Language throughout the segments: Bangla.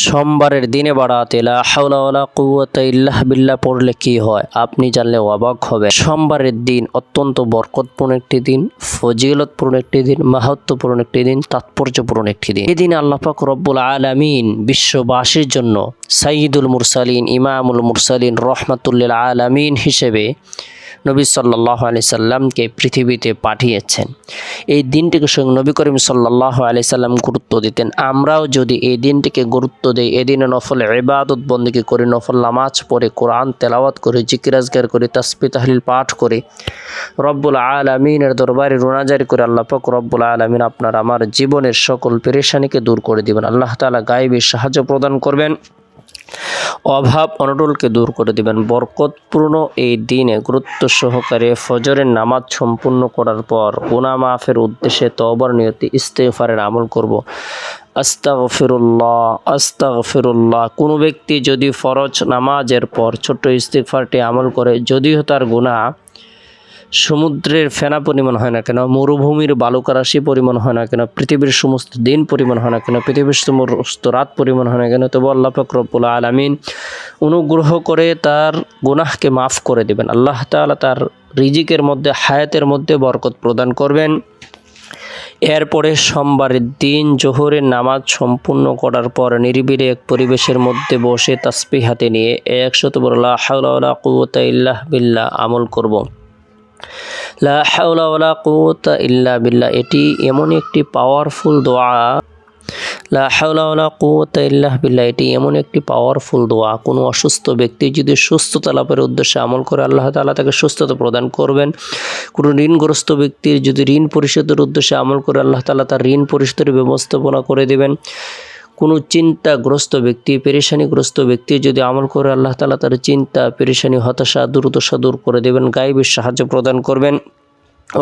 সোমবারের দিনে বাড়াতে লা হাওলা ওয়ালা কুওয়াতা ইল্লা বিল্লাহ পড়লে কি হয় আপনি জানলে অবাক হবেন। সোমবারের দিন অত্যন্ত বরকতপূর্ণ একটি দিন, ফজিলতপূর্ণ একটি দিন, মাহাত্ম্যপূর্ণ একটি দিন, তাৎপর্যপূর্ণ একটি দিন। এই দিন আল্লাহ পাক রব্বুল আলামিন বিশ্ববাসীর জন্য সাইয়্যিদুল মুরসালিন, ইমামুল মুরসালিন, রহমাতুল্লিল আলামিন হিসেবে নবী সাল্লাল্লাহু আলাইহি সাল্লামকে পৃথিবীতে পাঠিয়েছেন। এই দিনটিকে স্বয়ং নবী করিম সাল্লাল্লাহু আলাইহি সাল্লাম গুরুত্ব দিতেন। আমরাও যদি এই দিনটিকে গুরুত্ব দেই, এই দিনে নফল ইবাদত বন্দেগী করি, নফল নামাজ পড়ে, কোরআন তেলাওয়াত করি, জিকির আজকার করি, তাসবিহ তাহলিল পাঠ করি, রব্বুল আলামিনের দরবারে রোনাজারি করে, আল্লাহ পাক রব্বুল আলামিন আপনার আমার জীবনের সকল পেরেশানিকে দূর করে দিবেন। আল্লাহ তাআলা গায়বী সাহায্য প্রদান করবেন, অভাব অনটনকে দূর করে দিবেন। বরকতপূর্ণ এই দিনে গুরুত্ব সহকারে ফজরের নামাজ সম্পূর্ণ করার পর গুনাহ মাফের উদ্দেশ্যে তওবার নিয়তে ইস্তেগফারের আমল করব। আস্তাগফিরুল্লাহ আস্তাগফিরুল্লাহ। কোনো ব্যক্তি যদি ফরজ নামাজের পর ছোট্ট ইস্তেগফারটি আমল করে, যদিও তার গুনাহ সমুদ্রের ফেনা পরিমাণ হয় না কেন, মরুভূমির বালুকারাশি পরিমাণ হয় না কেন, পৃথিবীর সমস্ত দিন পরিমাণ হয় না কেন, পৃথিবীর সমস্ত রাত পরিমাণ হয় না কেন, তবু আল্লাহ পাক রব্বুল আলামিন অনুগ্রহ করে তার গুনাহকে মাফ করে দিবেন। আল্লাহ তাআলা তার রিজিকের মধ্যে, হায়াতের মধ্যে বরকত প্রদান করবেন। এরপরে সোমবারের দিন জোহরের নামাজ সম্পূর্ণ করার পর নিরিবিলি এক পরিবেশের মধ্যে বসে তাসবিহ হাতে নিয়ে 100 লা হাওলা ওয়ালা কুওয়াতা ইল্লা বিল্লাহ আমল করব। লা হাওলা ওয়ালা কুওয়াতা ইল্লা বিল্লাহ এটি এমন একটি পাওয়ারফুল দোয়া, লা হাওলা ওয়ালা কুওয়াতা ইল্লা বিল্লাহ এটি এমন একটি পাওয়ারফুল দোয়া। কোনো অসুস্থ ব্যক্তি যদি সুস্থতা লাভের উদ্দেশ্যে আমল করে, আল্লাহ তাআলা তাকে সুস্থতা প্রদান করবেন। কোনো ঋণগ্রস্ত ব্যক্তির যদি ঋণ পরিশোধের উদ্দেশ্যে আমল করে, আল্লাহ তাআলা তার ঋণ পরিশোধের ব্যবস্থাপনা করে দেবেন। কোনো চিন্তাগ্রস্ত ব্যক্তি, পেরেশানিগ্রস্ত ব্যক্তি যদি আমল করে, আল্লাহ তাআলা তার চিন্তা, পেরেশানি, হতাশা, দুর্দশা দূর করে দেবেন, গায়বী সাহায্য প্রদান করবেন।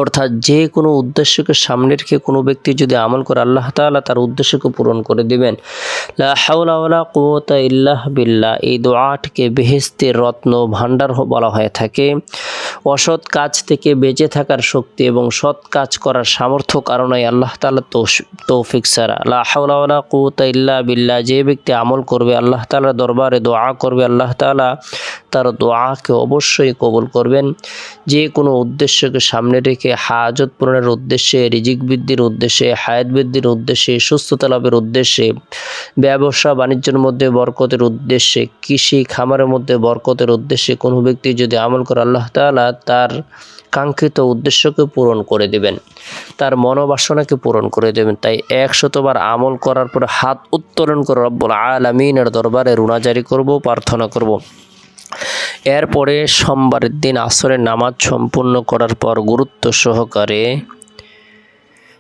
অর্থাৎ যে কোনো উদ্দেশ্যকে সামনে রেখে কোনো ব্যক্তি যদি আমল করে, আল্লাহ তাআলা তার উদ্দেশ্যকে পূরণ করে দিবেন। লা হাওলা ওয়ালা কুওয়াতা ইল্লা বিল্লাহ এই দোয়াটিকে বেহেশতের রত্ন ভাণ্ডার বলা হয়ে থাকে। অসৎ কাজ থেকে বেঁচে থাকার শক্তি এবং সৎ কাজ করার সামর্থ্য কারণে আল্লাহ তাআলা তৌফিক ছাড়া। লা হাওলা ওয়ালা কুওয়াতা ইল্লা বিল্লাহ যে ব্যক্তি আমল করবে, আল্লাহ তাআলার দরবারে দোয়া করবে, আল্লাহ তাআলা তার দোয়াকে অবশ্যই কবুল করবেন। যে কোনো উদ্দেশ্যকে সামনে রেখে, হাজত পূরণের উদ্দেশ্যে, রিজিক বৃদ্ধির উদ্দেশ্যে, হায়াত বৃদ্ধির উদ্দেশ্যে, সুস্থতা লাভের উদ্দেশ্যে, ব্যবসা বাণিজ্যের মধ্যে বরকতের উদ্দেশ্যে, কৃষি খামারের মধ্যে বরকতের উদ্দেশ্যে কোনো ব্যক্তি যদি আমল করে, আল্লাহ তাআলা তার কাঙ্ক্ষিত উদ্দেশ্যকে পূরণ করে দেবেন, তার মনোবাসনাকে পূরণ করে দেবেন। তাই 100 বার আমল করার পর হাত উত্তোলন করে রব্বুল আলামিনের দরবারে রুনাজারি করব, প্রার্থনা করব। এরপরে সোমবারের দিন আসরের নামাজ সম্পূর্ণ করার পর গুরুত্ব সহকারে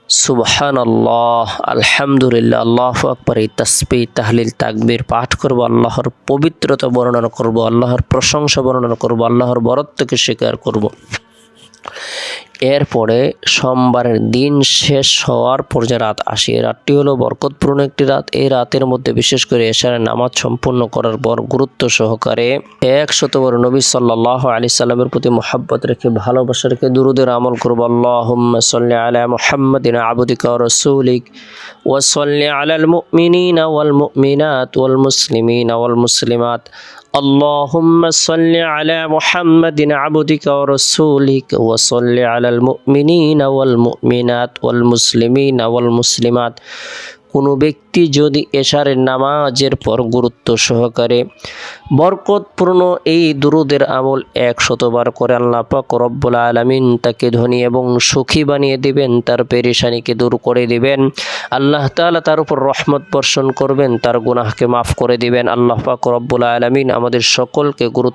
সুবহানাল্লাহ, আলহামদুলিল্লাহ, আল্লাহু আকবার এই তাসবিহ তাহলিল তাকবীর পাঠ করব, আল্লাহর পবিত্রতা বর্ণনা করব, আল্লাহর প্রশংসা বর্ণনা করব, আল্লাহর বরত্বকে স্বীকার করব। এরপরে সোমবারের দিন শেষ হওয়ার পর যে রাত আসে, এই রাতটি হলো বরকতপূর্ণ একটি রাত। এই রাতের মধ্যে বিশেষ করে এশারের নামাজ সম্পূর্ণ করার পর গুরুত্ব সহকারে 100 বার নবী সাল্লাল্লাহু আলাইহি সাল্লামের প্রতি মুহাব্বত রেখে, ভালোবাসা রেখে দুরুদের আমল করব। আল্লাহুম্মা সাল্লি আলা মুহাম্মাদিন আবদিকা ওয়া রাসূলিক ওয়া সাল্লি আলাল মুমিনিনা ওয়াল মুমিনাত ওয়াল মুসলিমিনা ওয়াল মুসলিমাত। اللهم صل على محمد عبدك ورسولك وصل على المؤمنين والمؤمنات والمسلمين والمسلمات। কোনো ব্যক্তি যদি এশারের নামাজের পর গুরুত্ব সহকারে বরকতপূর্ণ এই দুরুদের আমল 100 বার করে, আল্লাহ পাক রব্বুল আলামিন তাকে ধনী এবং সুখী বানিয়ে দিবেন, তার পেরেশানিকে দূর করে দিবেন। আল্লাহ তাআলা তার উপর রহমত বর্ষণ করবেন, তার গুনাহকে মাফ করে দিবেন। আল্লাহ পাক রব্বুল আলামিন আমাদের সকলকে